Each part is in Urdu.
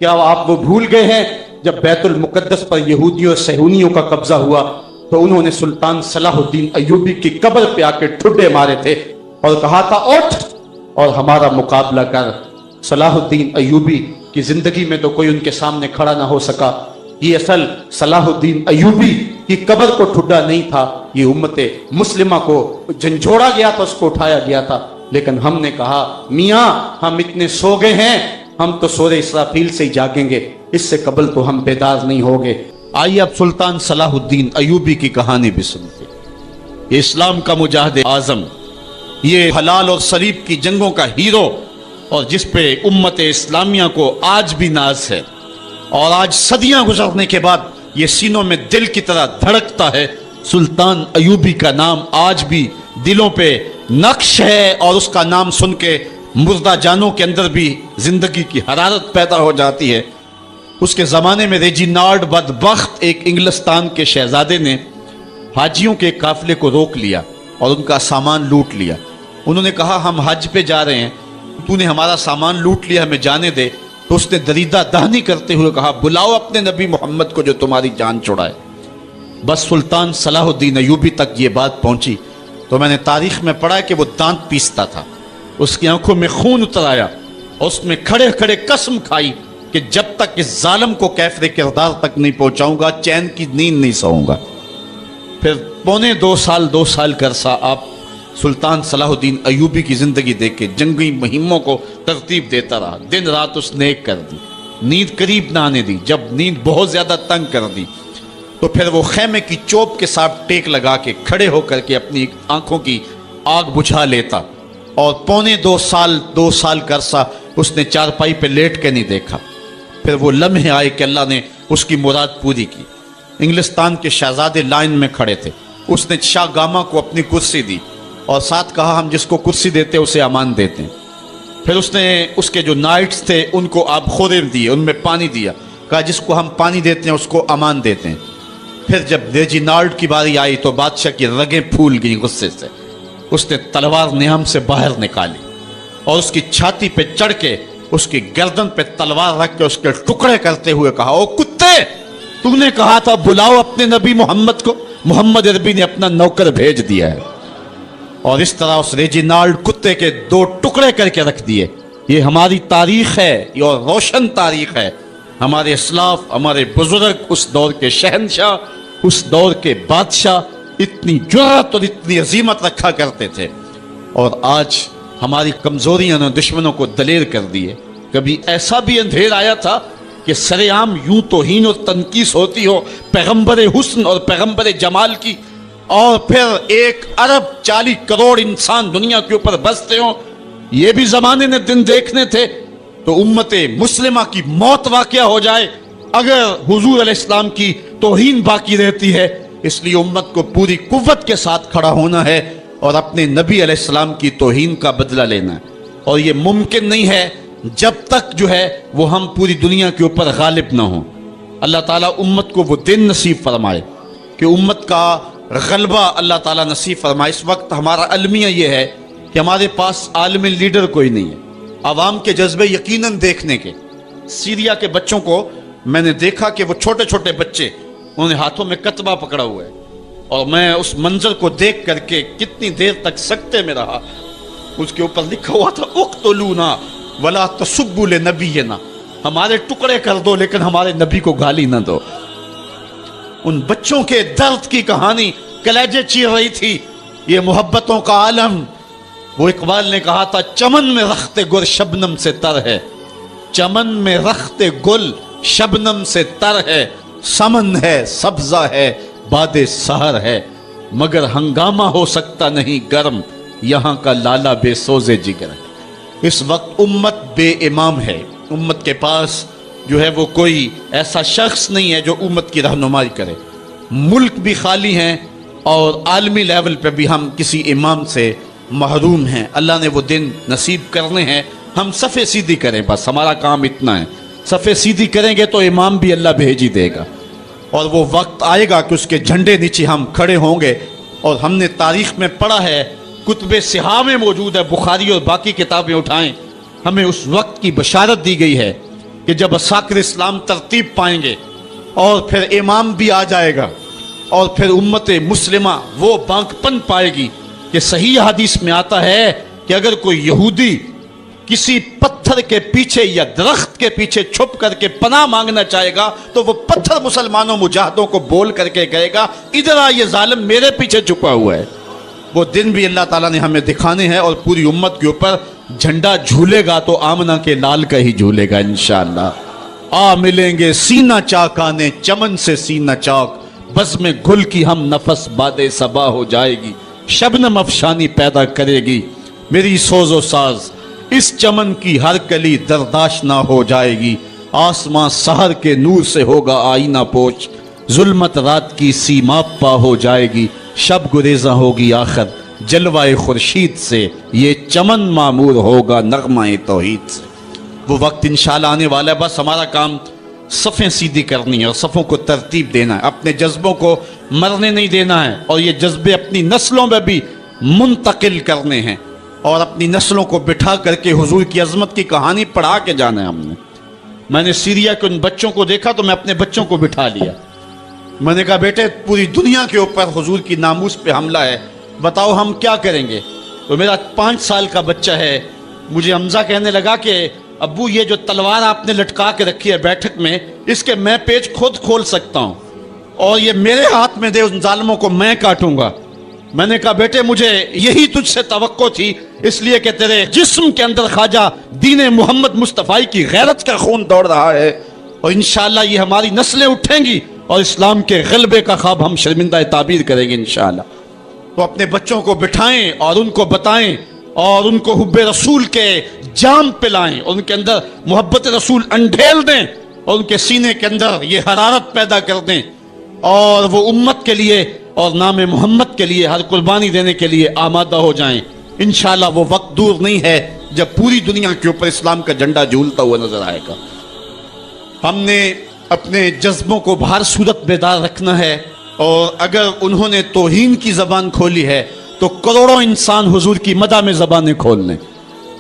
کیا آپ وہ بھول گئے ہیں جب بیت المقدس پر یہودیوں اور صہیونیوں کا قبضہ ہوا تو انہوں نے سلطان صلاح الدین ایوبی کی قبر پہ آ کے ٹھڈے مارے تھے اور کہا تھا اٹھ اور ہمارا مقابلہ کر۔ صلاح الدین ایوبی کی زندگی میں تو کوئی ان کے سامنے کھڑا نہ ہو سکا۔ یہ اصل صلاح الدین ایوبی کی قبر کو ٹھڈا نہیں تھا، یہ امت مسلمہ کو جھنجھوڑا گیا تھا، اس کو اٹھایا گیا تھا۔ لیکن ہم نے کہا میاں ہم اتنے سو گئے ہیں، ہم تو سورہ اسرافیل سے ہی جاگیں گے، اس سے قبل تو ہم بیدار نہیں ہوگے۔ آئیے اب سلطان صلاح الدین ایوبی کی کہانی بھی سنتے۔ یہ اسلام کا مجاہد اعظم، یہ حلال اور صلیب کی جنگوں کا ہیرو، اور جس پہ امت اسلامیہ کو آج بھی ناز ہے، اور آج صدیاں گزرنے کے بعد یہ سینوں میں دل کی طرح دھڑکتا ہے۔ سلطان ایوبی کا نام آج بھی دلوں پہ نقش ہے، اور اس کا نام سن کے مردہ جانوں کے اندر بھی زندگی کی حرارت پیدا ہو جاتی ہے۔ اس کے زمانے میں ریجینالڈ بدبخت ایک انگلستان کے شہزادے نے حاجیوں کے قافلے کو روک لیا اور ان کا سامان لوٹ لیا۔ انہوں نے کہا ہم حج پہ جا رہے ہیں، تو نے ہمارا سامان لوٹ لیا، ہمیں جانے دے۔ تو اس نے دریدہ دہنی کرتے ہوئے کہا بلاؤ اپنے نبی محمد کو جو تمہاری جان چھڑائے۔ بس سلطان صلاح الدین ایوبی تک یہ بات پہنچی تو میں نے تاریخ میں پڑھا کہ وہ دانت پیستا تھا، اس کی آنکھوں میں خون اتر آیا، اور اس میں کھڑے کھڑے قسم کھائی کہ جب تک اس ظالم کو کیفر کردار تک نہیں پہنچاؤں گا چین کی نیند نہیں سوؤں گا۔ پھر پونے دو سال کا عرصہ آپ سلطان صلاح الدین ایوبی کی زندگی دیکھ کے جنگی مہموں کو ترتیب دیتا رہا، دن رات اس نے ایک کر دی، نیند قریب نہ آنے دی۔ جب نیند بہت زیادہ تنگ کر دی تو پھر وہ خیمے کی چوب کے ساتھ ٹیک لگا کے کھڑے ہو کر کے اپنی آنکھوں کی آگ بجھا لیتا، اور پونے دو سال کا عرصہ اس نے چارپائی پہ لیٹ کے نہیں دیکھا۔ پھر وہ لمحے آئے کہ اللہ نے اس کی مراد پوری کی۔ انگلستان کے شہزادے لائن میں کھڑے تھے، اس نے شاہ گاما کو اپنی کرسی دی اور ساتھ کہا ہم جس کو کرسی دیتے اسے امان دیتے ہیں۔ پھر اس نے اس کے جو نائٹس تھے ان کو آب خورے دیے، ان میں پانی دیا، کہا جس کو ہم پانی دیتے ہیں اس کو امان دیتے ہیں۔ پھر جب ریجینالڈ کی باری آئی تو بادشاہ کی رگیں پھول گئیں غصے سے، اس نے تلوار نہم سے باہر نکالی اور اس کی چھاتی پہ چڑھ کے اس کی گردن پہ تلوار رکھ کے اس کے ٹکڑے کرتے ہوئے کہا او کتے، تو نے کہا تھا بلاؤ اپنے نبی محمد کو، محمد عربی نے اپنا نوکر بھیج دیا ہے۔ اور اس طرح اس ریجینالڈ کتے کے دو ٹکڑے کر کے رکھ دیے۔ یہ ہماری تاریخ ہے، یہ اور روشن تاریخ ہے۔ ہمارے اسلاف، ہمارے بزرگ، اس دور کے شہنشاہ، اس دور کے بادشاہ اتنی جرأت اور اتنی عظیمت رکھا کرتے تھے، اور آج ہماری کمزوریاں نے دشمنوں کو دلیر کر دیے۔ کبھی ایسا بھی اندھیر آیا تھا کہ سر عام یوں توہین اور تنقیص ہوتی ہو پیغمبر حسن اور پیغمبر جمال کی، اور پھر 1.40 ارب انسان دنیا کے اوپر بستے ہوں۔ یہ بھی زمانے نے دن دیکھنے تھے تو امت مسلمہ کی موت واقعہ ہو جائے اگر حضور علیہ السلام کی توہین باقی رہتی ہے۔ اس لیے امت کو پوری قوت کے ساتھ کھڑا ہونا ہے اور اپنے نبی علیہ السلام کی توہین کا بدلہ لینا ہے، اور یہ ممکن نہیں ہے جب تک جو ہے وہ ہم پوری دنیا کے اوپر غالب نہ ہوں۔ اللہ تعالیٰ امت کو وہ دن نصیب فرمائے کہ امت کا غلبہ اللہ تعالیٰ نصیب فرمائے۔ اس وقت ہمارا المیہ یہ ہے کہ ہمارے پاس عالم لیڈر کوئی نہیں ہے، عوام کے جذبے یقیناً دیکھنے کے۔ سیریا کے بچوں کو میں نے دیکھا کہ وہ چھوٹے چھوٹے بچے، انہوں نے ہاتھوں میں کتبہ پکڑا ہوا ہے، اور میں اس منظر کو دیکھ کر کے کتنی دیر تک سکتے میں رہا۔ اس کے اوپر لکھا ہوا تھا اقتلونا ولا تسبوا لنبینا، ہمارے ٹکڑے کر دو لیکن ہمارے نبی کو گالی نہ دو۔ ان بچوں کے درد کی کہانی کلیجے چیر رہی تھی۔ یہ محبتوں کا عالم، وہ اقبال نے کہا تھا چمن میں رخت گل شبنم سے تر ہے، چمن میں رخت گل شبنم سے تر ہے، سمن ہے سبزہ ہے باد سحر ہے، مگر ہنگامہ ہو سکتا نہیں گرم، یہاں کا لالا بے سوز جگر ہے۔ اس وقت امت بے امام ہے، امت کے پاس جو ہے وہ کوئی ایسا شخص نہیں ہے جو امت کی رہنمائی کرے۔ ملک بھی خالی ہیں اور عالمی لیول پہ بھی ہم کسی امام سے محروم ہیں۔ اللہ نے وہ دن نصیب کرنے ہیں، ہم صفے سیدھی کریں، بس ہمارا کام اتنا ہے۔ صفے سیدھی کریں گے تو امام بھی اللہ بھیج ہی دے گا، اور وہ وقت آئے گا کہ اس کے جھنڈے نیچے ہم کھڑے ہوں گے۔ اور ہم نے تاریخ میں پڑھا ہے، کتب صحاح میں موجود ہے، بخاری اور باقی کتابیں اٹھائیں، ہمیں اس وقت کی بشارت دی گئی ہے کہ جب اساکر اسلام ترتیب پائیں گے اور پھر امام بھی آ جائے گا اور پھر امت مسلمہ وہ بانکپن پائے گی کہ صحیح حدیث میں آتا ہے کہ اگر کوئی یہودی کسی پتھر کے پیچھے یا درخت کے پیچھے چھپ کر کے پناہ مانگنا چاہے گا تو وہ پتھر مسلمانوں مجاہدوں کو بول کر کے کہے گا ادھر آ، یہ ظالم میرے پیچھے چھپا ہوا ہے۔ وہ دن بھی اللہ تعالیٰ نے ہمیں دکھانے ہیں اور پوری امت کے اوپر جھنڈا جھولے گا تو آمنہ کے لال کا ہی جھولے گا انشاءاللہ۔ آ ملیں گے سینہ چاکانے چمن سے سینہ چاک، بس میں گل کی ہم نفس باد صبا ہو جائے گی، شبنم افشانی پیدا کرے گی میری سوز و ساز، اس چمن کی ہر کلی درداش نہ ہو جائے گی، آسمان سحر کے نور سے ہوگا آئینہ پوش، ظلمت رات کی سیماب پا ہو جائے گی، شب گریزاں ہوگی آخر جلوہ خورشید سے، یہ چمن معمور ہوگا نغمہ توحید سے۔ وہ وقت انشاءاللہ آنے والا ہے، بس ہمارا کام صفیں سیدھی کرنی ہے اور صفوں کو ترتیب دینا ہے، اپنے جذبوں کو مرنے نہیں دینا ہے، اور یہ جذبے اپنی نسلوں میں بھی منتقل کرنے ہیں، اور اپنی نسلوں کو بٹھا کر کے حضور کی عظمت کی کہانی پڑھا کے جانا ہے۔ میں نے سیریا کے ان بچوں کو دیکھا تو میں اپنے بچوں کو بٹھا لیا، میں نے کہا بیٹے پوری دنیا کے اوپر حضور کی ناموس پہ حملہ ہے، بتاؤ ہم کیا کریں گے؟ تو میرا 5 سال کا بچہ ہے، مجھے حمزہ کہنے لگا کہ ابو یہ جو تلوار آپ نے لٹکا کے رکھی ہے بیٹھک میں، اس کے میں پیچ خود کھول سکتا ہوں اور یہ میرے ہاتھ میں دے، ان ظالموں کو میں کاٹوں گا۔ میں نے کہا بیٹے مجھے یہی تجھ سے توقع تھی، اس لیے کہ تیرے جسم کے اندر خواجہ دین محمد مصطفی کی غیرت کا خون دوڑ رہا ہے، اور انشاءاللہ یہ ہماری نسلیں اٹھیں گی اور اسلام کے غلبے کا خواب ہم شرمندہ تعبیر کریں گے انشاءاللہ۔ تو اپنے بچوں کو بٹھائیں اور ان کو بتائیں اور ان کو حب رسول کے جام پلائیں، ان کے اندر محبت رسول انڈھیل دیں اور ان کے سینے کے اندر یہ حرارت پیدا کر دیں، اور وہ امت کے لیے اور نام محمد کے لیے ہر قربانی دینے کے لیے آمادہ ہو جائیں۔ انشاءاللہ وہ وقت دور نہیں ہے جب پوری دنیا کے اوپر اسلام کا جھنڈا جھولتا ہوا نظر آئے گا۔ ہم نے اپنے جذبوں کو بہر صورت بیدار رکھنا ہے، اور اگر انہوں نے توہین کی زبان کھولی ہے تو کروڑوں انسان حضور کی مدح میں زبانیں کھول لیں،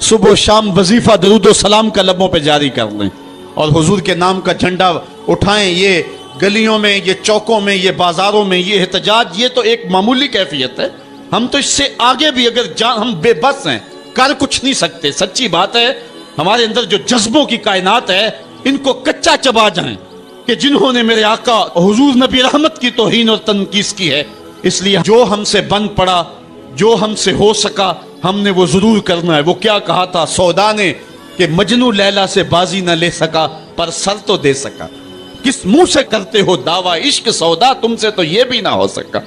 صبح و شام وظیفہ درود و سلام کا لبوں پہ جاری کر لیں اور حضور کے نام کا جھنڈا اٹھائیں۔ یہ گلیوں میں، یہ چوکوں میں، یہ بازاروں میں یہ احتجاج، یہ تو ایک معمولی کیفیت ہے، ہم تو اس سے آگے بھی اگر ہم بے بس ہیں، کر کچھ نہیں سکتے۔ سچی بات ہے، ہمارے اندر جو جذبوں کی کائنات ہے ان کو کچا چبا جائیں کہ جنہوں نے میرے آقا حضور نبی رحمت کی توہین اور تنقیص کی ہے، اس لیے جو ہم سے بن پڑا، جو ہم سے ہو سکا ہم نے وہ ضرور کرنا ہے۔ وہ کیا کہا تھا سودا نے کہ مجنو لیلا سے بازی نہ لے سکا پر سر تو دے سکا، کس منہ سے کرتے ہو دعویٰ عشق سودا، تم سے تو یہ بھی نہ ہو سکا۔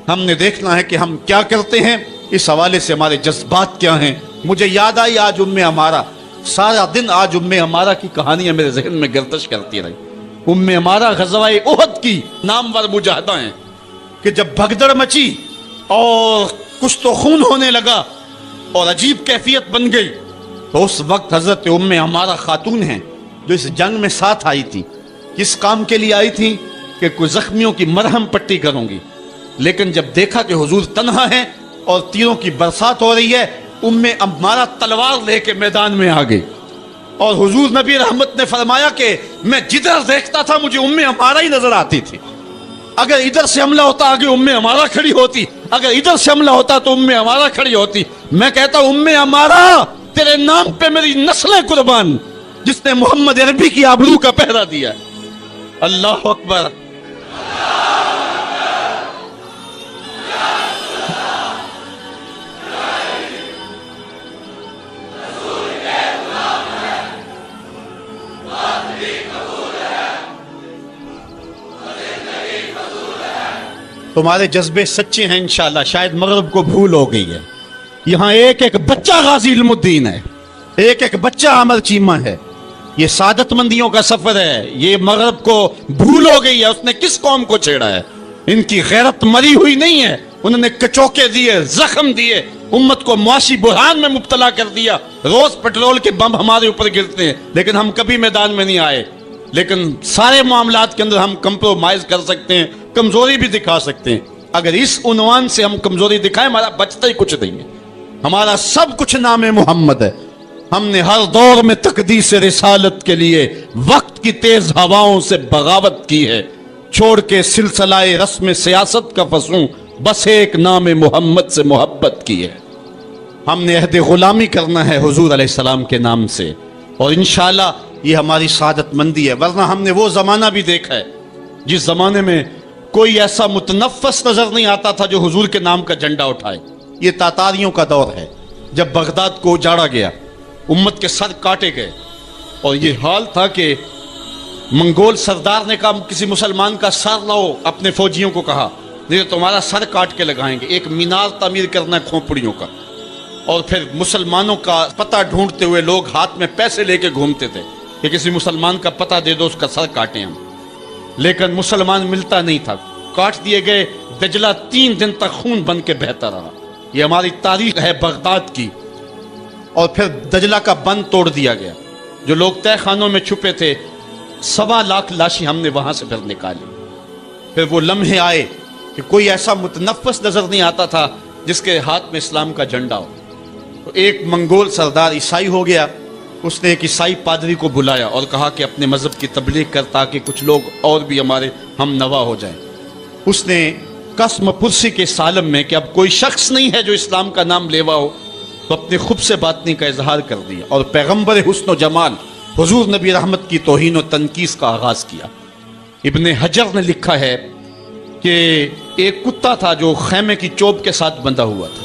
ہم نے دیکھنا ہے کہ ہم کیا کرتے ہیں، اس حوالے سے ہمارے جذبات کیا ہیں۔ مجھے یاد آئی آج ہمارا سارا دن آج ہمارا کی کہانیاں میرے ذہن میں گردش کرتی رہی۔ ہمارا غزوہ احد کی نامور مجاہدہ ہیں کہ جب بھگدڑ مچی اور کچھ تو خون ہونے لگا اور عجیب کیفیت بن گئی، تو اس وقت حضرت ہمارا خاتون ہیں جو اس جنگ میں ساتھ آئی تھی، کس کام کے لیے آئی تھی کہ کوئی زخمیوں کی مرہم پٹی کروں گی، لیکن جب دیکھا کہ حضور تنہا ہے اور تیروں کی برسات ہو رہی ہے، ہمارا تلوار لے کے میدان میں آ گئی، اور حضور نبی رحمت نے فرمایا کہ میں جدھر دیکھتا تھا مجھے ہمارا ہی نظر آتی تھی۔ اگر ادھر سے حملہ ہوتا آگے ہمارا کھڑی ہوتی، اگر ادھر سے حملہ ہوتا تو ہمارا کھڑی ہوتی۔ میں کہتا ہوں ہمارا تیرے نام پہ میری نسلیں قربان، جس نے محمد عربی کی آبرو کا پہرا دیا۔ اللہ اکبر۔ تمہارے جذبے سچے ہیں انشاءاللہ، شاید مغرب کو بھول ہو گئی ہے۔ یہاں ایک ایک بچہ غازی علم الدین ہے، ایک ایک بچہ عمر چیمہ ہے۔ یہ سعادت مندیوں کا سفر ہے، یہ مغرب کو بھول ہو گئی ہے۔ اس نے کس قوم کو چھیڑا ہے؟ ان کی غیرت مری ہوئی نہیں ہے، انہوں نے کچوکے دیے، زخم دیے، امت کو معاشی بحران میں مبتلا کر دیا۔ روز پیٹرول کے بم ہمارے اوپر گرتے ہیں لیکن ہم کبھی میدان میں نہیں آئے۔ لیکن سارے معاملات کے اندر ہم کمپرومائز کر سکتے ہیں، کمزوری بھی دکھا سکتے ہیں۔ اگر اس عنوان سے ہم کمزوری دکھائیں، ہمارا بچتا ہی کچھ نہیں ہے، ہمارا سب کچھ نام محمد ہے۔ ہم نے ہر دور میں تقدیس رسالت کے لیے وقت کی تیز ہواؤں سے بغاوت کی ہے، چھوڑ کے سلسلہ رسم سیاست کا فسوں بس ایک نام محمد سے محبت کی ہے۔ ہم نے عہد غلامی کرنا ہے حضور علیہ السلام کے نام سے، اور انشاءاللہ یہ ہماری سعادت مندی ہے۔ ورنہ ہم نے وہ زمانہ بھی دیکھا ہے جس زمانے میں کوئی ایسا متنفس نظر نہیں آتا تھا جو حضور کے نام کا جھنڈا اٹھائے۔ یہ تاتاریوں کا دور ہے، جب بغداد کو اجاڑا گیا، امت کے سر کاٹے گئے، اور یہ حال تھا کہ منگول سردار نے کہا کسی مسلمان کا سر لاؤ، اپنے فوجیوں کو کہا نہیں تو تمہارا سر کاٹ کے لگائیں گے۔ ایک مینار تعمیر کرنا ہے کھوپڑیوں کا، اور پھر مسلمانوں کا پتہ ڈھونڈتے ہوئے لوگ ہاتھ میں پیسے لے کے گھومتے تھے کہ کسی مسلمان کا پتہ دے دو، اس کا سر کاٹیں ہم، لیکن مسلمان ملتا نہیں تھا، کاٹ دیے گئے۔ دجلہ 3 دن تک خون بن کے بہتا رہا۔ یہ ہماری تاریخ ہے بغداد کی۔ اور پھر دجلہ کا بند توڑ دیا گیا، جو لوگ تہ خانوں میں چھپے تھے 1.25 لاکھ لاشیں ہم نے وہاں سے پھر نکالی۔ پھر وہ لمحے آئے کہ کوئی ایسا متنفس نظر نہیں آتا تھا جس کے ہاتھ میں اسلام کا جھنڈا ہو۔ تو ایک منگول سردار عیسائی ہو گیا، اس نے ایک عیسائی پادری کو بلایا اور کہا کہ اپنے مذہب کی تبلیغ کر تاکہ کچھ لوگ اور بھی ہمارے ہم نوا ہو جائیں۔ اس نے قسم پرسی کے سالم میں کہ اب کوئی شخص نہیں ہے جو اسلام کا نام لیوا ہو، تو اپنے خب سے باطنی کا اظہار کر دیا اور پیغمبر حسن و جمال حضور نبی رحمت کی توہین و تنقیص کا آغاز کیا۔ ابن حجر نے لکھا ہے کہ ایک کتا تھا جو خیمے کی چوب کے ساتھ بندھا ہوا تھا۔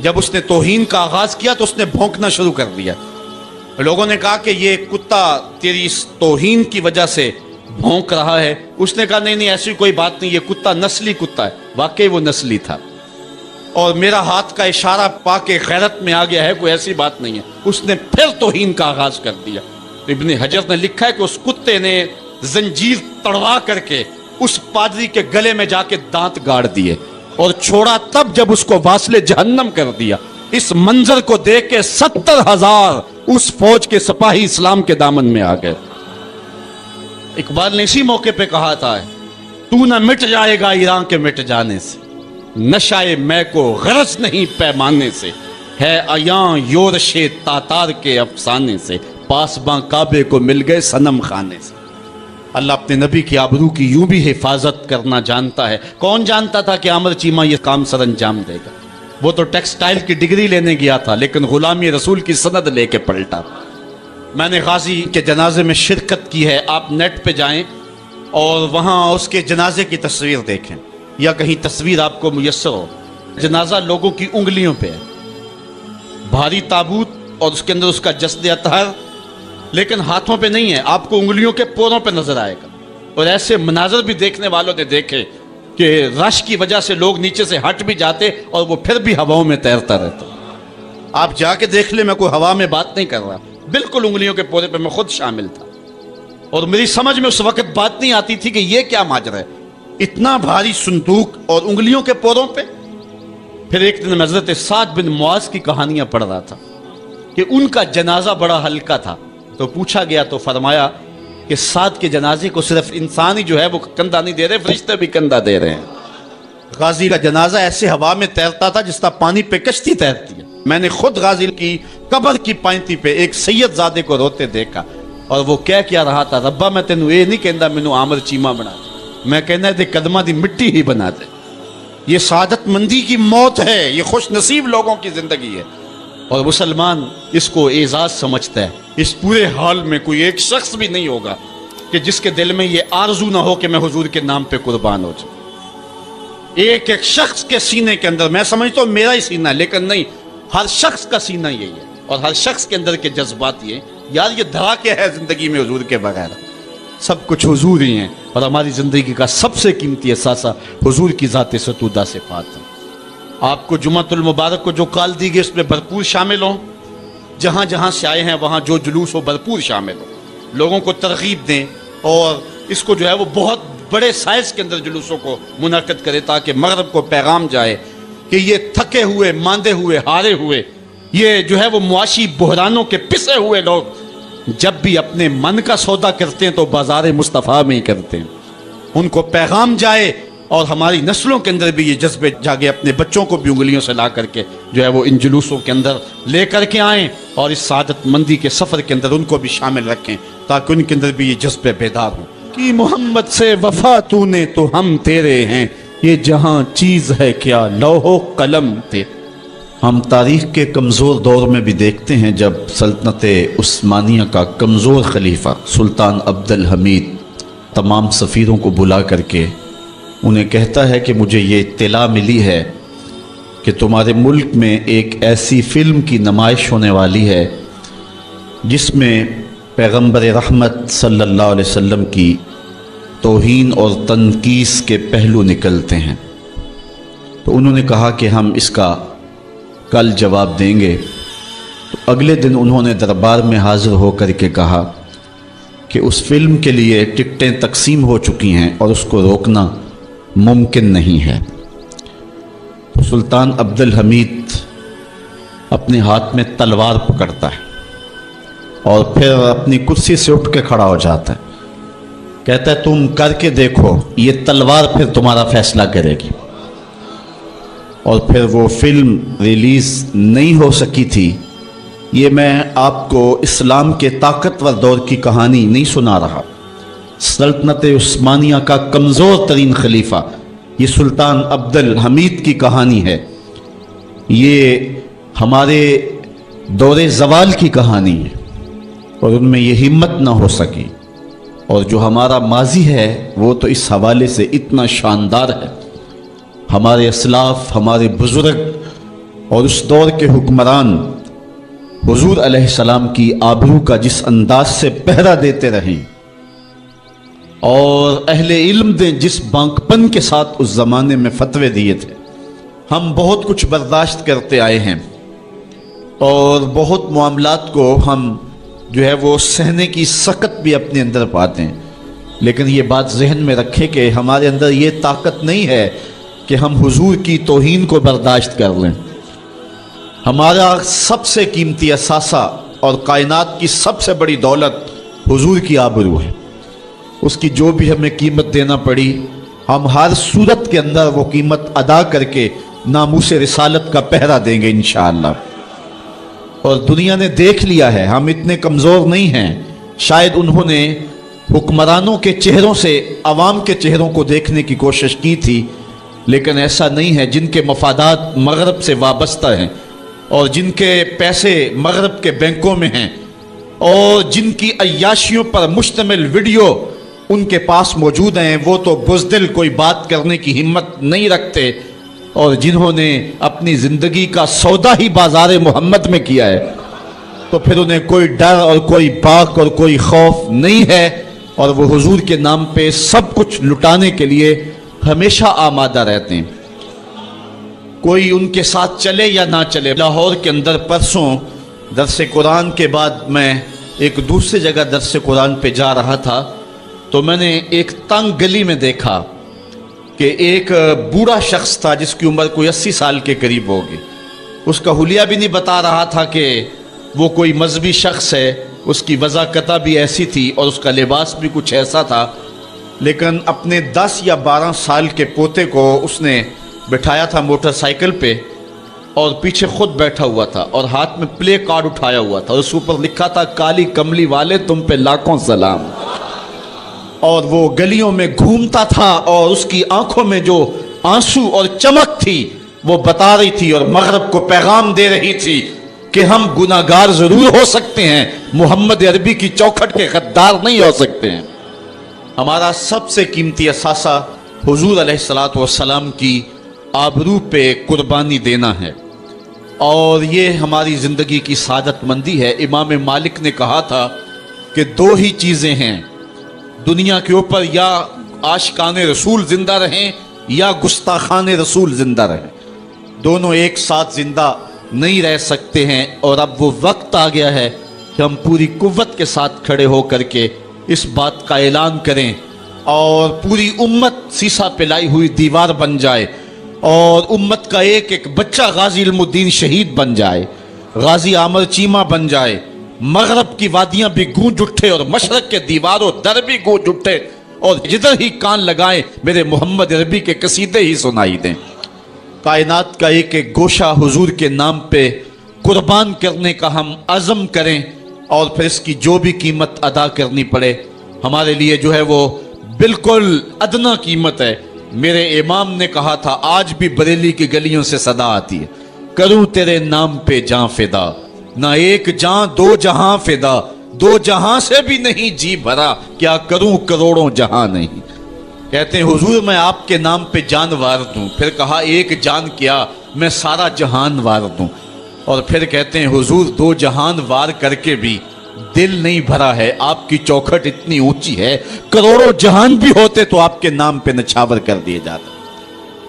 جب اس نے توہین کا آغاز کیا تو اس نے بھونکنا شروع کر دیا۔ لوگوں نے کہا کہ یہ کتا تیری اس توہین کی وجہ سے بھونک رہا ہے۔ اس نے کہا نہیں نہیں ایسی کوئی بات نہیں، یہ کتا نسلی کتا ہے۔ واقعی وہ نسلی تھا، اور میرا ہاتھ کا اشارہ پا کے غیرت میں آ گیا ہے، کوئی ایسی بات نہیں ہے۔ اس نے پھر توہین کا آغاز کر دیا۔ ابن حجر نے لکھا ہے کہ اس کتے نے زنجیر تڑوا کر کے اس پادری کے گلے میں جا کے دانت گاڑ دیے اور چھوڑا تب جب اس کو واصل جہنم کر دیا۔ اس منظر کو دیکھ کے 70,000 اس فوج کے سپاہی اسلام کے دامن میں آ گئے۔ اقبال نے اسی موقع پہ کہا تھا تو نہ مٹ جائے گا ایران کے مٹ جانے سے، نشائے میں کو غرض نہیں پیمانے سے، ہے عیاں یورش تاتار کے افسانے سے، پاسباں کعبے کو مل گئے صنم خانے سے۔ اللہ اپنے نبی کی آبرو کی یوں بھی حفاظت کرنا جانتا ہے۔ کون جانتا تھا کہ عامر چیمہ یہ کام سر انجام دے گا؟ وہ تو ٹیکسٹائل کی ڈگری لینے گیا تھا، لیکن غلامی رسول کی سند لے کے پلٹا۔ میں نے غازی کے جنازے میں شرکت کی ہے، آپ نیٹ پہ جائیں اور وہاں اس کے جنازے کی تصویر دیکھیں، یا کہیں تصویر آپ کو میسر ہو۔ جنازہ لوگوں کی انگلیوں پہ ہے، بھاری تابوت اور اس کے اندر اس کا جسد اطہر، لیکن ہاتھوں پہ نہیں ہے، آپ کو انگلیوں کے پوروں پہ نظر آئے گا۔ اور ایسے مناظر بھی دیکھنے والوں نے دیکھے کہ رش کی وجہ سے لوگ نیچے سے ہٹ بھی جاتے اور وہ پھر بھی ہواؤں میں تیرتا رہتا۔ آپ جا کے دیکھ لیں، میں کوئی ہوا میں بات نہیں کر رہا، بالکل انگلیوں کے پورے پہ میں خود شامل تھا، اور میری سمجھ میں اس وقت بات نہیں آتی تھی کہ یہ کیا ماجرا ہے، اتنا بھاری صندوق اور انگلیوں کے پوروں پہ۔ پھر ایک دن میں حضرت سعد بن معاذ کی کہانیاں پڑھ رہا تھا کہ ان کا جنازہ بڑا ہلکا تھا، تو پوچھا گیا تو فرمایا کہ سعد کے جنازے کو صرف انسان ہی جو ہے وہ کندھا نہیں دے رہے، فرشتے بھی کندھا دے رہے ہیں۔ غازی کا جنازہ ایسے ہوا میں تیرتا تھا جس طرح پانی پہ کشتی تیرتی ہے۔ میں نے خود غازی کی قبر کی پائنتی پہ ایک سید زادے کو روتے دیکھا، اور وہ کیا رہا تھا، ربا میں تینوں یہ نہیں کہندا مینوں عامر چیمہ بنا دے، میں کہنا ہے قدمہ دی مٹی ہی بنا دے۔ یہ سعادت مندی کی موت ہے، یہ خوش نصیب لوگوں کی زندگی ہے، اور مسلمان اس کو اعزاز سمجھتا ہے۔ اس پورے حال میں کوئی ایک شخص بھی نہیں ہوگا کہ جس کے دل میں یہ آرزو نہ ہو کہ میں حضور کے نام پہ قربان ہو جاؤں۔ ایک ایک شخص کے سینے کے اندر، میں سمجھتا ہوں میرا ہی سینہ، لیکن نہیں، ہر شخص کا سینہ یہی ہے، اور ہر شخص کے اندر کے جذبات یہ یار یہ دھڑا کیا ہے زندگی میں حضور کے بغیر، سب کچھ حضور ہی ہیں، اور ہماری زندگی کا سب سے قیمتی اثاثہ حضور کی ذات ستودہ صفات ہے۔ آپ کو جمعۃ المبارک کو جو کال دی گئی اس میں بھرپور شامل ہوں، جہاں جہاں سے آئے ہیں وہاں جو جلوس ہو بھرپور شامل ہو، لوگوں کو ترغیب دیں، اور اس کو جو ہے وہ بہت بڑے سائز کے اندر جلوسوں کو منعقد کرے تاکہ مغرب کو پیغام جائے کہ یہ تھکے ہوئے، ماندے ہوئے، ہارے ہوئے، یہ جو ہے وہ معاشی بحرانوں کے پسے ہوئے لوگ جب بھی اپنے من کا سودا کرتے ہیں تو بازار مصطفیٰ میں ہی کرتے ہیں۔ ان کو پیغام جائے اور ہماری نسلوں کے اندر بھی یہ جذبے جاگے، اپنے بچوں کو بھی انگلیوں سے لا کر کے جو ہے وہ ان جلوسوں کے اندر لے کر کے آئیں، اور اس سعادت مندی کے سفر کے اندر ان کو بھی شامل رکھیں تاکہ ان کے اندر بھی یہ جذبے بیدار ہوں کہ محمد سے وفا تو نے تو ہم تیرے ہیں، یہ جہاں چیز ہے کیا لوح و قلم تیرے۔ ہم تاریخ کے کمزور دور میں بھی دیکھتے ہیں جب سلطنت عثمانیہ کا کمزور خلیفہ سلطان عبد الحمید تمام سفیروں کو بلا کر کے انہیں کہتا ہے کہ مجھے یہ اطلاع ملی ہے کہ تمہارے ملک میں ایک ایسی فلم کی نمائش ہونے والی ہے جس میں پیغمبر رحمت صلی اللہ علیہ وسلم کی توہین اور تنقیص کے پہلو نکلتے ہیں۔ تو انہوں نے کہا کہ ہم اس کا کل جواب دیں گے۔ تو اگلے دن انہوں نے دربار میں حاضر ہو کر کے کہا کہ اس فلم کے لیے ٹکٹیں تقسیم ہو چکی ہیں اور اس کو روکنا ممکن نہیں ہے۔ تو سلطان عبد الحمید اپنے ہاتھ میں تلوار پکڑتا ہے اور پھر اپنی کرسی سے اٹھ کے کھڑا ہو جاتا ہے، کہتا ہے تم کر کے دیکھو، یہ تلوار پھر تمہارا فیصلہ کرے گی۔ اور پھر وہ فلم ریلیز نہیں ہو سکی تھی۔ یہ میں آپ کو اسلام کے طاقتور دور کی کہانی نہیں سنا رہا، سلطنت عثمانیہ کا کمزور ترین خلیفہ یہ سلطان عبد الحمید کی کہانی ہے۔ یہ ہمارے دور زوال کی کہانی ہے اور ان میں یہ ہمت نہ ہو سکی، اور جو ہمارا ماضی ہے وہ تو اس حوالے سے اتنا شاندار ہے۔ ہمارے اسلاف، ہمارے بزرگ اور اس دور کے حکمران حضور علیہ السلام کی آبرو کا جس انداز سے پہرا دیتے رہیں، اور اہل علم نے جس بانکپن کے ساتھ اس زمانے میں فتوے دیے تھے، ہم بہت کچھ برداشت کرتے آئے ہیں اور بہت معاملات کو ہم جو ہے وہ سہنے کی سخت بھی اپنے اندر پاتے ہیں، لیکن یہ بات ذہن میں رکھے کہ ہمارے اندر یہ طاقت نہیں ہے کہ ہم حضور کی توہین کو برداشت کر لیں۔ ہمارا سب سے قیمتی اثاثہ اور کائنات کی سب سے بڑی دولت حضور کی آبرو ہے، اس کی جو بھی ہمیں قیمت دینا پڑی ہم ہر صورت کے اندر وہ قیمت ادا کر کے ناموس رسالت کا پہرا دیں گے انشاءاللہ۔ اور دنیا نے دیکھ لیا ہے ہم اتنے کمزور نہیں ہیں، شاید انہوں نے حکمرانوں کے چہروں سے عوام کے چہروں کو دیکھنے کی کوشش کی تھی، لیکن ایسا نہیں ہے۔ جن کے مفادات مغرب سے وابستہ ہیں اور جن کے پیسے مغرب کے بینکوں میں ہیں اور جن کی عیاشیوں پر مشتمل ویڈیو ان کے پاس موجود ہیں، وہ تو بزدل کوئی بات کرنے کی ہمت نہیں رکھتے، اور جنہوں نے اپنی زندگی کا سودا ہی بازار محمد میں کیا ہے تو پھر انہیں کوئی ڈر اور کوئی باک اور کوئی خوف نہیں ہے، اور وہ حضور کے نام پہ سب کچھ لٹانے کے لیے ہمیشہ آمادہ رہتے ہیں۔ کوئی ان کے ساتھ چلے یا نہ چلے۔ لاہور کے اندر پرسوں درس قرآن کے بعد میں ایک دوسری جگہ درس قرآن پہ جا رہا تھا، تو میں نے ایک تنگ گلی میں دیکھا کہ ایک بوڑھا شخص تھا جس کی عمر کوئی 80 سال کے قریب ہوگی۔ اس کا حلیہ بھی نہیں بتا رہا تھا کہ وہ کوئی مذہبی شخص ہے، اس کی وضاحت بھی ایسی تھی اور اس کا لباس بھی کچھ ایسا تھا، لیکن اپنے 10 یا 12 سال کے پوتے کو اس نے بٹھایا تھا موٹر سائیکل پہ اور پیچھے خود بیٹھا ہوا تھا اور ہاتھ میں پلے کارڈ اٹھایا ہوا تھا، اس اوپر لکھا تھا کالی کملی والے تم پہ لاکھوں سلام۔ اور وہ گلیوں میں گھومتا تھا اور اس کی آنکھوں میں جو آنسو اور چمک تھی وہ بتا رہی تھی اور مغرب کو پیغام دے رہی تھی کہ ہم گناہگار ضرور ہو سکتے ہیں، محمد عربی کی چوکھٹ کے غدار نہیں ہو سکتے ہیں۔ ہمارا سب سے قیمتی اثاثہ حضور علیہ السلام کی آبرو پہ قربانی دینا ہے، اور یہ ہماری زندگی کی سعادت مندی ہے۔ امام مالک نے کہا تھا کہ 2 ہی چیزیں ہیں دنیا کے اوپر، یا عاشقان رسول زندہ رہیں یا گستاخان رسول زندہ رہیں، دونوں ایک ساتھ زندہ نہیں رہ سکتے ہیں۔ اور اب وہ وقت آ گیا ہے کہ ہم پوری قوت کے ساتھ کھڑے ہو کر کے اس بات کا اعلان کریں اور پوری امت سیسا پلائی ہوئی دیوار بن جائے اور امت کا ایک ایک بچہ غازی علم الدین شہید بن جائے، غازی عامر چیمہ بن جائے، مغرب کی وادیاں بھی گونج اٹھے اور مشرق کے دیواروں در بھی گونج اٹھے اور جدھر ہی کان لگائیں میرے محمد عربی کے قصیدے ہی سنائی دیں۔ کائنات کا ایک ایک گوشہ حضور کے نام پہ قربان کرنے کا ہم عزم کریں، اور پھر اس کی جو بھی قیمت ادا کرنی پڑے ہمارے لیے جو ہے وہ بالکل ادنا قیمت ہے۔ میرے امام نے کہا تھا، آج بھی بریلی کی گلیوں سے صدا آتی ہے، کروں تیرے نام پہ جاں فدا، نہ ایک جاں دو جہاں فدا، دو جہاں سے بھی نہیں جی بھرا، کیا کروں کروڑوں جہاں نہیں۔ کہتے ہیں حضور میں آپ کے نام پہ جان وار دوں، پھر کہا ایک جان کیا میں سارا جہان وار دوں، اور پھر کہتے ہیں حضور دو جہان وار کر کے بھی دل نہیں بھرا ہے، آپ کی چوکھٹ اتنی اونچی ہے، کروڑوں جہان بھی ہوتے تو آپ کے نام پہ نچھاور کر دیے جاتے۔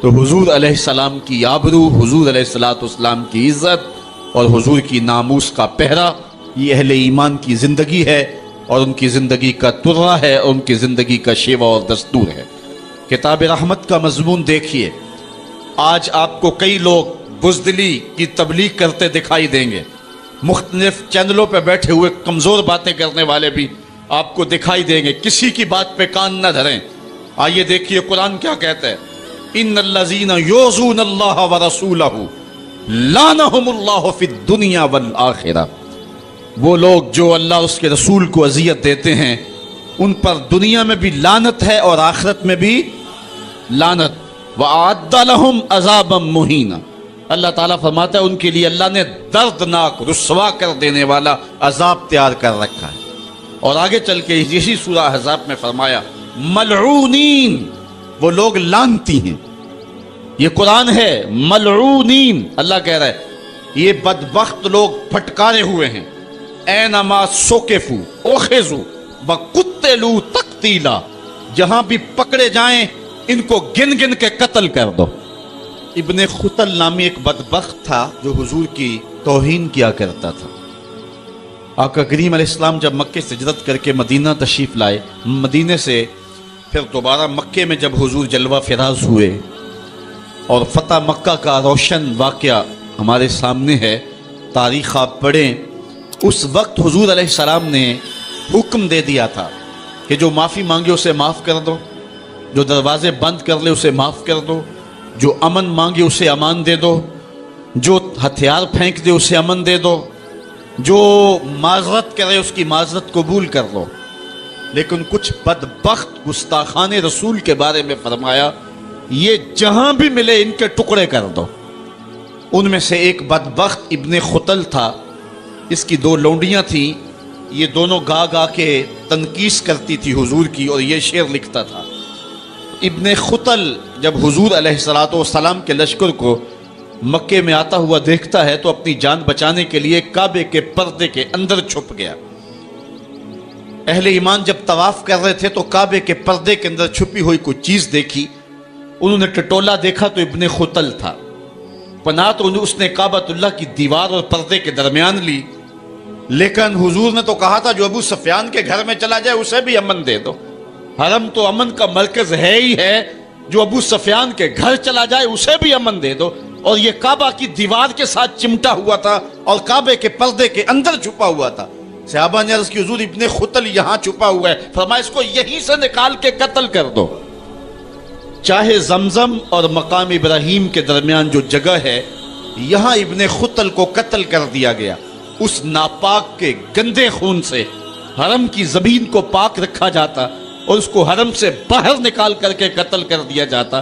تو حضور علیہ السلام کی آبرو، حضور علیہ السلام کی عزت اور حضور کی ناموس کا پہرا، یہ اہل ایمان کی زندگی ہے، اور ان کی زندگی کا ترہ ہے، اور ان کی زندگی کا شیوا اور دستور ہے۔ کتاب رحمت کا مضمون دیکھیے، آج آپ کو کئی لوگ بزدلی کی تبلیغ کرتے دکھائی دیں گے، مختلف چینلوں پہ بیٹھے ہوئے کمزور باتیں کرنے والے بھی آپ کو دکھائی دیں گے، کسی کی بات پہ کان نہ دھریں۔ آئیے دیکھیے قرآن کیا کہتا ہے، ان الذین یؤذون اللہ ورسولہ لعنہم اللہ فی الدنیا والآخرہ، وہ لوگ جو اللہ اس کے رسول کو اذیت دیتے ہیں ان پر دنیا میں بھی لعنت ہے اور آخرت میں بھی لعنت، وَأَعَدَّ لَهُمْ عَذَابًا مُهِينًا، اللہ تعالیٰ فرماتا ہے ان کے لیے اللہ نے دردناک رسوا کر دینے والا عذاب تیار کر رکھا ہے۔ اور آگے چل کے اسی سورہ احزاب میں فرمایا ملعونین، وہ لوگ لعنتی ہیں، یہ قرآن ہے، ملعونین، اللہ کہہ رہا ہے یہ بدبخت لوگ پھٹکارے ہوئے ہیں، اینما سوکفوا اخذوا وقتلوا تقتیلا، جہاں بھی پکڑے جائیں ان کو گن گن کے قتل کر دو۔ ابن خطل نامی ایک بدبخت تھا جو حضور کی توہین کیا کرتا تھا۔ آقا کریم علیہ السلام جب مکے سے ہجرت کر کے مدینہ تشریف لائے، مدینے سے پھر دوبارہ مکے میں جب حضور جلوہ فراز ہوئے اور فتح مکہ کا روشن واقعہ ہمارے سامنے ہے، تاریخ آپ پڑھیں، اس وقت حضور علیہ السلام نے حکم دے دیا تھا کہ جو معافی مانگے اسے معاف کر دو، جو دروازے بند کر لے اسے معاف کر دو، جو امن مانگے اسے امان دے دو، جو ہتھیار پھینک دے اسے امن دے دو، جو معذرت کرے اس کی معذرت قبول کر لو۔ لیکن کچھ بدبخت گستاخان رسول کے بارے میں فرمایا یہ جہاں بھی ملے ان کے ٹکڑے کر دو۔ ان میں سے ایک بدبخت ابن خطل تھا، اس کی دو لونڈیاں تھیں، یہ دونوں گا گا کے تنقیس کرتی تھی حضور کی، اور یہ شعر لکھتا تھا۔ ابن خطل جب حضور علیہ السلام کے لشکر کو مکے میں آتا ہوا دیکھتا ہے تو اپنی جان بچانے کے لیے کعبے کے پردے کے اندر چھپ گیا۔ اہل ایمان جب طواف کر رہے تھے تو کعبے کے پردے کے اندر چھپی ہوئی کوئی چیز دیکھی، انہوں نے ٹٹولا دیکھا تو ابن خطل تھا، پناہ تو اس نے کعبۃ اللہ کی دیوار اور پردے کے درمیان لی، لیکن حضور نے تو کہا تھا جو ابو سفیان کے گھر میں چلا جائے اسے بھی امن دے دو، حرم تو امن کا مرکز ہے ہی ہے، جو ابو سفیان کے گھر چلا جائے اسے بھی امن دے دو، اور یہ کعبہ کی دیوار کے ساتھ چمٹا ہوا تھا اور کعبے کے پردے کے اندر چھپا ہوا تھا۔ صحابہ نے عرض کی حضور ابن خطل یہاں چھپا ہوا ہے، فرمایا اس کو یہیں سے نکال کے قتل کر دو۔ چاہے زمزم اور مقام ابراہیم کے درمیان جو جگہ ہے یہاں ابن خطل کو قتل کر دیا گیا، اس ناپاک کے گندے خون سے حرم کی زمین کو پاک رکھا جاتا اور اس کو حرم سے باہر نکال کر کے قتل کر دیا جاتا۔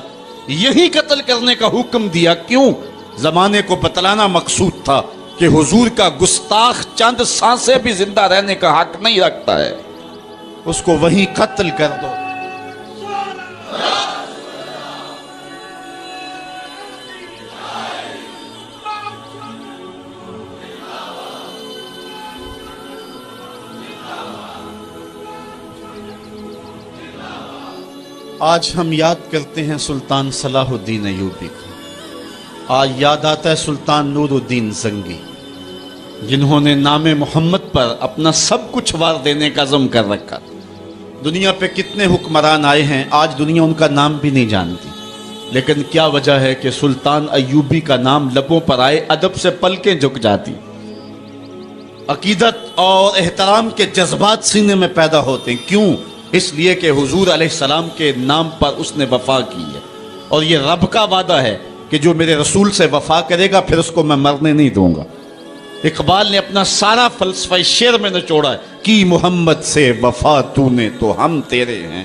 یہی قتل کرنے کا حکم دیا، کیوں؟ زمانے کو بتلانا مقصود تھا کہ حضور کا گستاخ چند سانسیں بھی زندہ رہنے کا حق نہیں رکھتا ہے، اس کو وہیں قتل کر دو۔ آج ہم یاد کرتے ہیں سلطان صلاح الدین ایوبی کو، آج یاد آتا ہے سلطان نور الدین زنگی، جنہوں نے نام محمد پر اپنا سب کچھ وار دینے کا عزم کر رکھا۔ دنیا پہ کتنے حکمران آئے ہیں، آج دنیا ان کا نام بھی نہیں جانتی، لیکن کیا وجہ ہے کہ سلطان ایوبی کا نام لبوں پر آئے ادب سے پلکیں جھک جاتی، عقیدت اور احترام کے جذبات سینے میں پیدا ہوتے ہیں۔ کیوں؟ اس لیے کہ حضور علیہ السلام کے نام پر اس نے وفا کی ہے، اور یہ رب کا وعدہ ہے کہ جو میرے رسول سے وفا کرے گا پھر اس کو میں مرنے نہیں دوں گا۔ اقبال نے اپنا سارا فلسفہ شعر میں نچوڑا ہے، کی محمد سے وفا تو نے تو ہم تیرے ہیں۔